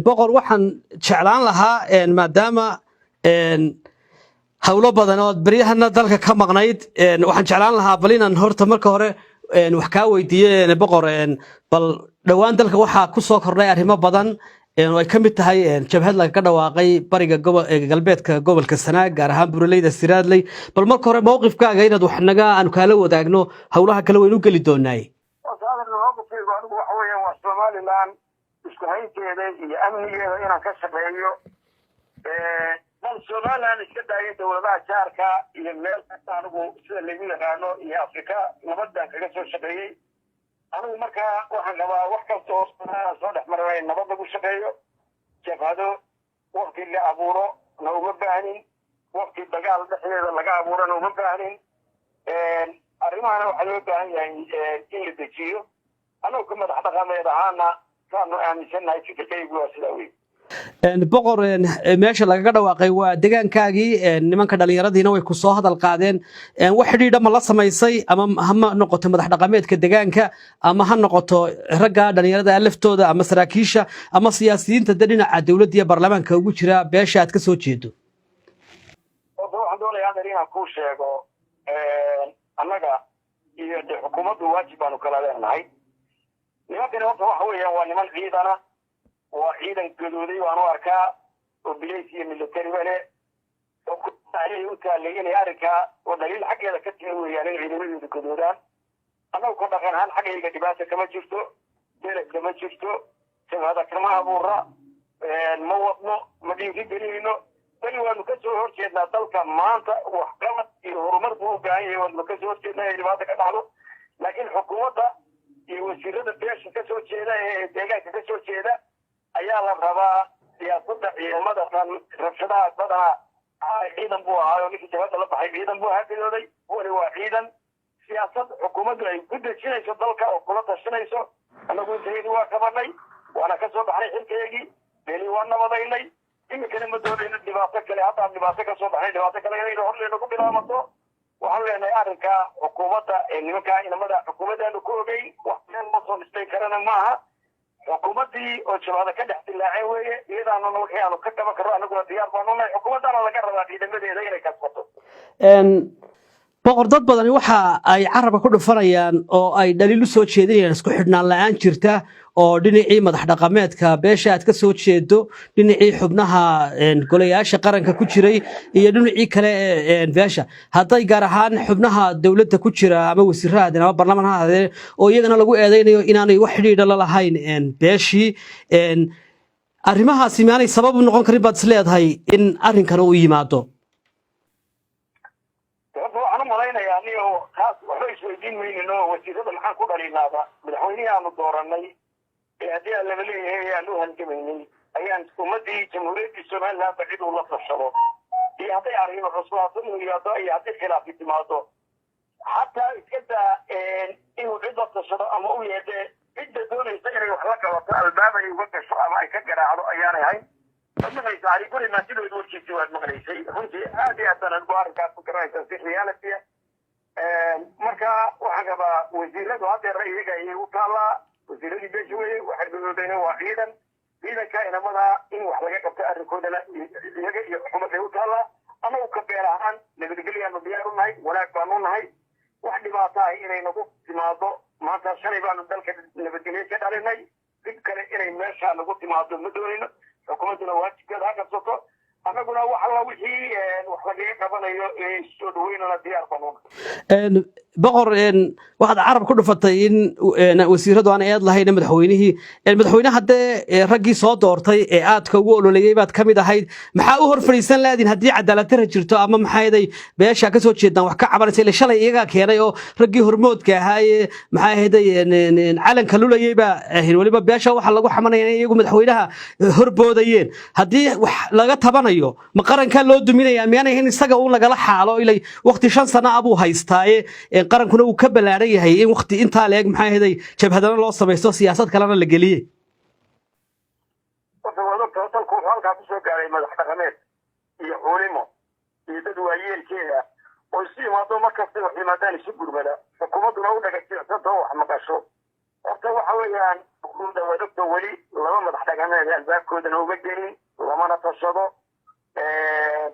boqor waxaan jeclaan lahaa maadaama hawlo badan oo baryahana dalka ka maqnayd waxaan jeclaan lahaa bal inaan horta marka hore wax ka weydiiyo boqor bal dhawaan dalka waxa ku soo kordhay arrimo badan oo ay kamid tahay jabhad laga dhawaaqay bariga galbeedka gobolka Sanaag gaar ahaan Buuraleyda Siraadley bal marka hore mowqifkaaga inaad wax naga aan kala wadaagno hawlaha kale waynu gali doonaa Somaliland isku haynteeda iyo amnigeeda inaan ka shaqeeyo dal Somaliland iska daayay dawladaha jaarka iyo meel kasta anigu sida lagu yaqaano iyo Afrika nabadda kaga soo shaqeeyay anigu markaa waxaan rabaa wax kasta oo soo dhexmaray nabad lagu shaqeeyo jabhado waqti la abuuro na uma baahnin waqti dagaal dhexdeeda laga abuuro na uma baahnin arrimahana waxaa loo baahan yahay in la dejiyo anigu ka madax dhaqameed ahaana kaanu aaminsanahay fikirkaygu waa sidaa weyn boqor meesha laga dhawaaqay waa deegaankaagii nimanka dhalinyaradiina way ku soo hadal qaadeen wax xidhiidh ma la samaysay ama ha noqoto madax dhaqameedka deegaanka ama ha noqoto ragga dhalinyarada laftooda ama saraakiisha ama siyaasiyiinta dhinaca dawladda iyo baarlamaanka ugu jira beesha aad ka soo jeedo waxaan doonayaa inaan ku sheego annaga iyo xukuumaddu waajib baanu kala leenahay nimankani horta waxa weeyaan waa niman ciidana waa ciidan gadooday waanu arkaa oo bilays iyo military wale oo ku taayay u taalay inay arrinkaa oo daliil xaggeeda ka timi weeyaan in ciidamadooda gadoodaan annagu ka dhaqan ahaan xaggayga dhibaata kama jirto beled kama jirto jabhada kama abuura ma wadno ma dhiiri gelinayno bali waanu ka soo horjeednaa dalka maanta waxqabad iyo horumar buu u baahan yahay waanu ka soo horjeednaa inay dhibaata ka dhacdo laakiin xukuumadda iyo wasiirada beesha ka soo jeeda ee deegaanka ka soo jeeda ayaa la rabaa siyaasadda ciidamada dhan rabshadaha badanaa ciidan buu ahaayo ninkii jabhadda la baxay ciidan buu ahaa gadooday wali waa ciidan siyaasad xukuumaddu ay ku dejinayso dalka oo kula tashanayso annagu intayadii waa qabanay waana ka soo baxnay xilkaygii beli waa nabadaynay iminkana ma doonayno dhibaato kale haddaan dhibaato ka soo baxnay dhibaato kale inaynu horleyna ku bilaamato waxaan leenahay arrinka xukuumadda nimankaa inamada xukuumaddaanu ku ogeyn wax meel ma soo dhistay karana maaha xukuumaddii oo jabhada ka dhex dilaaceen weeye iyadaanuna wixii aanu ka qaban karno annaguna diyaar baanu nahay xukuumaddana laga rabaa ciidamadeeda inay kasbato boqor dad badani waxa ay carabka ku dhufanayaan oo ay dhaliil u soo jeedinayaan isku xidhnaan la'aan jirta oo dhinacii madax dhaqameedka beesha aad ka soo jeedo dhinacii xubnaha golayaasha qaranka ku jiray iyo dhinacii kale beesha hadday gaar ahaan xubnaha dawladda ku jira ama wasiirada ama baarlamaan ha ahaadeen oo iyagana lagu eedeynayo inaanay wax xidhiidha la lahayn beeshii arrimahaasi maanay sabab u noqon karin baad is leedahay in arrinkan uu yimaado malaynayaa anigo taas waxba isweydiin maynino wasiirada maxaan ku dhalinaaba madaxweynihii aanu dooranay ee haddii aan laba leeyahay aan u halgamaynay ayaan ummadii jamhuuriyaddii somaliland ba cid uu la tashado iyo hadday arrimo cusbaato inuu yimaado iyo haddii khilaafi timaado xataa iska daa inuu cid la tashado ama u yeedhe cidda doonaysa inay wax la qabato albaab ay uga gasho ama ay ka garaacdo ayaanay hayn maqlaysa ari guri maantidooda warkiisii waad maqlaysay runtii aad iyo aad baan ku arrinkaas ku garanaysaa si reality marka waxaan rabaa wasiiradu haddeer iyaga ayay u taallaa wasiiradii beesha weye waxay gadoodayna waa ciidanka inamada in wax laga qabto arrinkoodana iyaga iyo xukuumadday u taallaa anagu ka beel ahaan nabadgelyaanu diyaar u nahay wanaag baanu nahay wax dhibaato ah inay nagu timaado maanta shalay baanu dalka nabadgelye ka dhalinay dib kale inay meesha nagu timaado ma doonayno xukuumadduna waajibkeeda ha qabsato annaguna wax alla wixii wax lagaga qabanayo ee soo dhaweynana diyaar banuuna boqor waxaad carab ku dhufatay in wasiiradu aan eed lahayn madaxweynihii madaxweynaha haddee raggii soo doortay ee aadka ugu ololeeyay baad ka mid ahayd maxaa u hor fadhiisan laadin haddii cadaalad darra jirto ama maxaaday beesha ka soo jeedaan wax ka cabanaysa ila shalay iyagaa keenay oo raggii hormoodka ahaa ee maxaa ahayday calanka lulayay baa weliba beesha waxa lagu xamanaya in iyagu madaxweynaha horboodayeen haddii wax laga tabanayo ma qarankaa loo duminayaa miyaanay in isaga uu lagala xaalo ilay waqti 5 sano abuu haystaaye qarankuna uu ka balaaran yahay in waqti inta leeg maxay ahayd jabhadana loo sameeyo siyaasad kalena la geliyay dalku halka ku soo gaaray madax dhaqameed iyo culimo iyo dad waayeelkeeda oo si imaado markasta wax yimaadaan isu gurmada xukuumadduna u dhagajirsanto wax maqasho horta waxa weeyaan guud oo dadka wali laba madax dhaqameed albaabkoodana uga gelin lamana tashado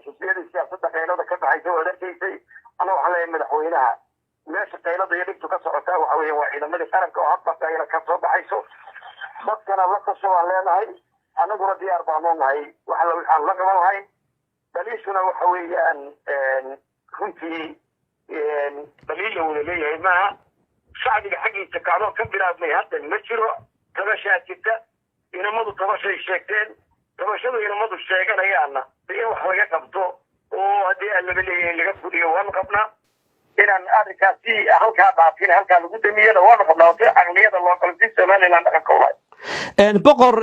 xisbiyada siyaasadda qaylada ka baxaysa oo arkaysay ana waxaan leeyahay madaxweynaha meesha qaylada iyo dhibtu ka socotaa waxa weeye waa ciidamadii qaranka oo hadba qayla ka soo baxayso dadkana la tasho waan leenahay anaguna diyaar baanu nahay waxaan la qaban lahayn daliishuna waxa weeyaan runtii daliil la wada leeyahay maaha shacbiga xaggiisa kacdoo ka bilaabmay hadda ma jiro tabashaa jirta inamadu tabashay sheegteen tabashadu inamadu sheeganayaana in wax laga qabto oo haddii aan laga leeyahay laga fuliyo waanu qabnaa inaan arrinkaasi halkaa dhaafin halkaa lagu damiyana waanu qabnaa si caqliyada loo galo si somaliland dhaqanka ulahay boqor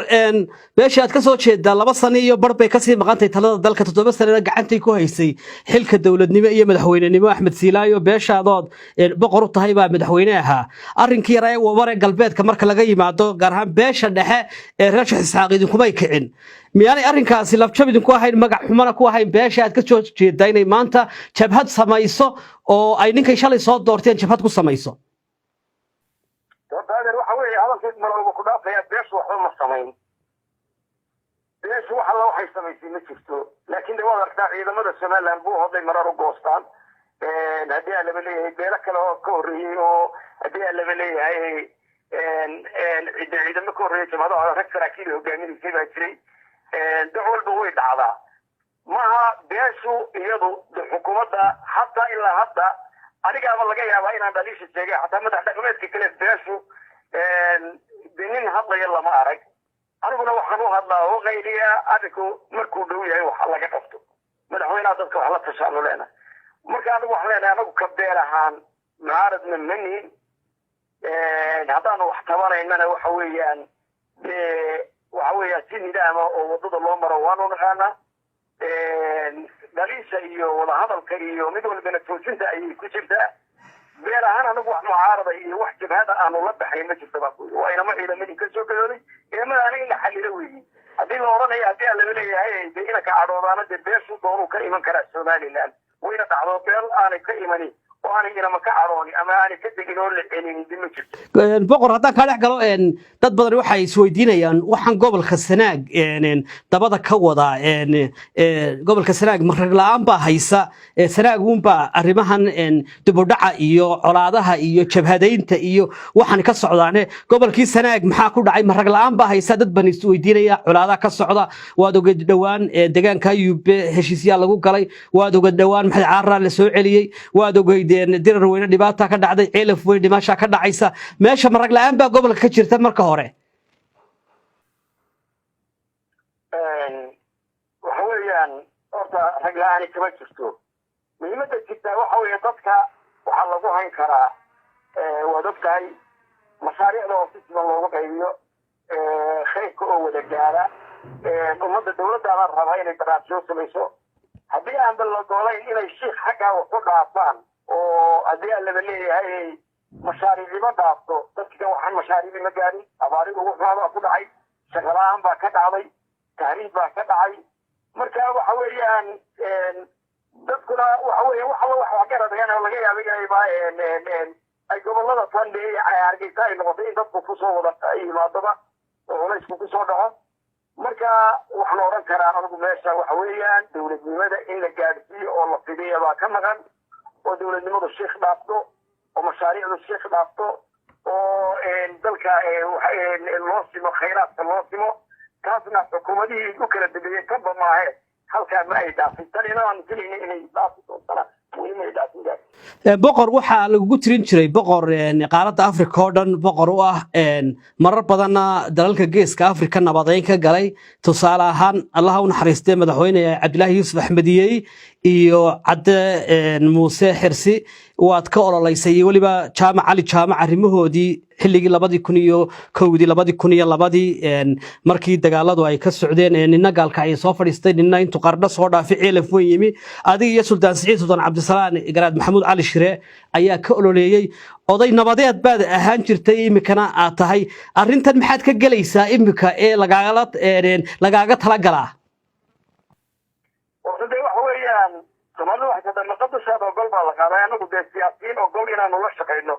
meesha aad ka soo jeedaa 2 sano iyo bar bay kasii maqantay talada dalka 7 sanana gacantay ku haysay xilka dawladnimo iyo madaxweynenimo Axmed Siilaayo beeshaadood boqor u tahay baa madaxweyne ahaa arrinkii yaray wabare galbeedka marka laga yimaado gaar ahaan beesha dhexe ee Rashid Isxaaq idinku may kicin miyaanay arrinkaasi lafjab idinku ahayn magac xumana ku ahayn beesha aad ka soo jeedaa inay maanta jabhad samayso oo ay ninkay shalay soo doorteen jabhad ku samayso hadalkeed malowba ku dhaafaya beeshu waxba ma samayn beeshu wax alla waxay samaysay ma jirto laakiin waad arkaa ciidamada somaliland buu hoday marar u goostaan haddii aan laba leeyahay beelo kale oo ka horreeyey oo haddii aan laba leeyahay ciidamo ka horreeyay jamaadaha rag saraakiil hogaaminaysay baa jiray dac walba way dhacdaa maaha beeshu iyadu xukuumadda hataa ilaa hadda anigaaba laga yaabaa inaan dhaliisha sheegay xataa madax dhaqameedka kale beeshu nin hadlaya lama arag aniguna waxaan u hadlaa oo qayliya arrinku markuu dhow yahay wax laga qabto madaxweynaha dadka wax la tashaanu leenahay marka anigu waxaan leenahay anagu ka beel ahaan mucaaradna ma nihin haddaanu wax tabanaynana waxa weeyaan si nidaama oo wadada loo maro waanu naqaanaa dhaliisha iyo wadahadalka iyo mid walbana toosinta ayay ku jirtaa beel ahaan anagu wax mucaarada iyo wax jabhada aanu la baxay ma jirto baa waa inama ciidamadii ka soo gadooday ciidamada aniga in la xalilo weeye haddii la odhanayo haddii aan laga leeyahay dee inanka cadhoodaana dee beeshu doonuu ka iman karaa somaliland wayna dhacdo beel aanay ka imanin oo aanay inama ka cadhooni ama aanay ka degin oo la celinin dib ma jirto boqor haddaan kaa dhex galo dad badan waxay isweydiinayaan waxaan gobolka sanaag dabada ka wadaa gobolka sanaag marag la-aan baa haysa sanaag uunbaa arrimahan dibudhaca iyo colaadaha iyo jabhadaynta iyo waxaan ka socdaane gobolkii sanaag maxaa ku dhacay marag la-aan baa haysa dad baan isweydiinaya colaadaha ka socda waad ogeed dhowaan deegaanka Ayuube heshiisyaa lagu galay waad ogeed dhowaan maxay caaraa la soo celiyay waad ogeed dirar weyne dhibaata ka dhacday ceelaf weyn dhimasha ka dhacaysa meesha marag la-aan baa gobolka ka jirta marka hore waxa weeyaan horta rag la-aani kama jirto muhiimadda jirtaa waxa weeye dadka waxaa lagu hayn karaa waad ogtahay mashaariicda oo si siman loogu qaybiyo khayrka oo wada gaara ummadda dawladdaana rabaa inay barnaamijyo samayso haddii aanba la doolayn inay shiikh xaggaa wax ku dhaafaan oo haddii aan laba leeyahay mashaariicima dhaafto dadka waxaan mashaariici ma gaarin abaarigu wuxuubaa ku dhacay shaqo la-aan baa ka dhacday tahriib baa ka dhacay marka waxa weeyaan dadkuna waxa weeye wax garadayaan oo laga yaabay inayba ay gobolada fande hargeysa ay noqotay in dadku kusoo wada yimaadaba oo culaysku kusoo dhaco marka waxaan odhan karaa anigu meesha waxa weeyaan dawladnimada in la gaadhsiiyo oo la fidiya baa ka maqan oo dawladnimadu sheekh dhaafto oo mashaariicdu sheekh dhaafto oo dalka loo simo khayraadka loo simo taasna xukuumadihii u kala dambeeyey kanba maahe halkaa ma ay dhaafin tan inaan filayna inay dhaafi doontana muhiimay dhaafin boqor waxaa lagu tirin jiray boqor qaaradda Afrika oo dhan boqor u ah marar badanna dalalka geeska Afrika nabadeyn ka galay tusaale ahaan Allah u naxariistay madaxweyne Cabdilaahi Yuusuf Axmediyey iyo Cabde Muuse Xirsi waad ka ololeysay waliba jaamac Ali jaamac arrimahoodii xilligii 2001 markii dagaaladu ay ka socdeen ninna gaalka ay soo fadhiistay ninna intuu qardho soo dhaafay ceelaf weyn yimi adiga iyo Sultaan Saciid Sultaan Cabdisalaan Garaad Maxamuud Cali Shire ayaa ka ololeeyay oday nabadeed baad ahaan jirtay imikana aad tahay arrintan maxaad ka galaysaa imika ee lagaaga tala galaa Soomaalidu waxay tahay maqadashaada ogol baa la qaaday anagu dee siyaasiyiin ogol inaanu la shaqayno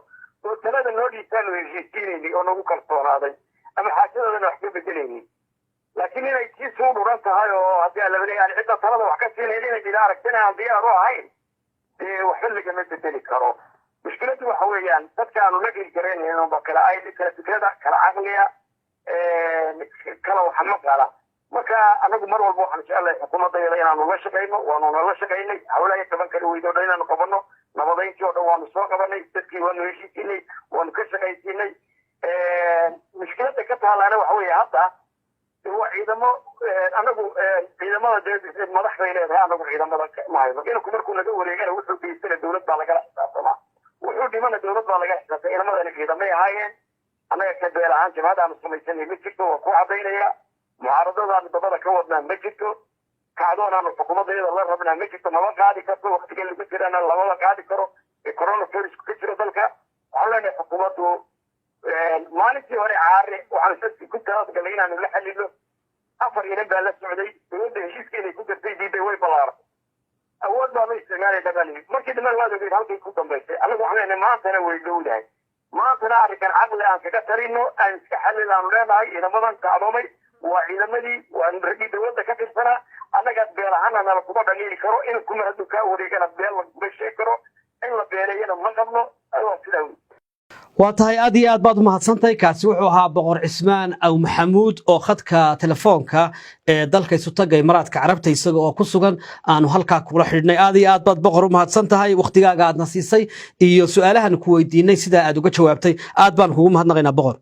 oo talada noo dhiisaanu heshiisiinayni oo nagu kalsoonaaday ama xaajadoodan wax ka bedelaynin laakiin inay tii suu dhuran tahay oo haddii aan labaleeyaan cidda talada wax ka siinayn inay ila aragtana aan diyaar u ahayn dee waxba lagama bedeli karo mushkiladdu waxa weeyaan dadka aanu la geli karaynba kala ay kala fikrada kala caqliga kala waxa maqala marka anagu mar walba waxaan jecelahay xukuumadayada inaanu la shaqayno waanu la shaqaynay hawlaha toban kale weydo dhan inaanu qabano nabadayntii oo dhan waanu soo qabanay dadkii waanu heshiisiinay waanu ka shaqaysiinay mushkiladda ka taalaana waxa weeye hadda waa ciidamo anagu ciidamada madax bay leedahay anagu ciidamada ma hayno inanku markuu naga wareegana wuxuu geystana dowlad baa lagala xisaabtamaa wuxuu dhimana dowlad baa laga xisaabtay ciidamadana ciidamay ahaayeen annaga ka beel ahaan jabhadaanu samaysanay ma jirto waa ku cadaynaya mucaaradadaanu dabada ka wadnaa ma jirto kacdoonaanu xukuumadayada la rabnaa ma jirto maba qaadi karto waktiga lagu jirana lamaba qaadi karo ee coronavirusku ka jiro dalka waxaan leenahay xukuumaddu maalintii hore caare waxaan dadki ku talagalnay inaanu la xalilo 4 inan baa la socday dowladda heshiiska inay ku jirtay diiday way ballaaran awood baa la isticmaalay dabali markii dambe waa ogeyd halkay ku dambaysay anagu waxaan leenahay maantana way dhowdahay maantana arrinkan caqli aan kaga tarino aan iska xalil aanu leenahay ciidamadan kacdoomay waa ciidamadii waa raggii dowladda ka tirsanaa annaga beel ahaana nala kuma dhaliili karo in kuma hadduu kaa wareegana beel laguma sheegi karo in la beeleeyana ma qabno waa sidaa wey waa tahay aad iyo aad baad u mahadsantahay kaasi wuxuu ahaa boqor cismaan aw maxamuud oo khadka telefoonka ee dalka isu tagay Imaaraadka Carabta isaga oo ku sugan aanu halkaa kula xidhnay aad iyo aad baad boqor u mahadsan tahay waqtigaaga aad na siisay iyo su'aalahan ku weydiinay sida aad uga jawaabtay aad baan kugu mahadnaqaynaa boqor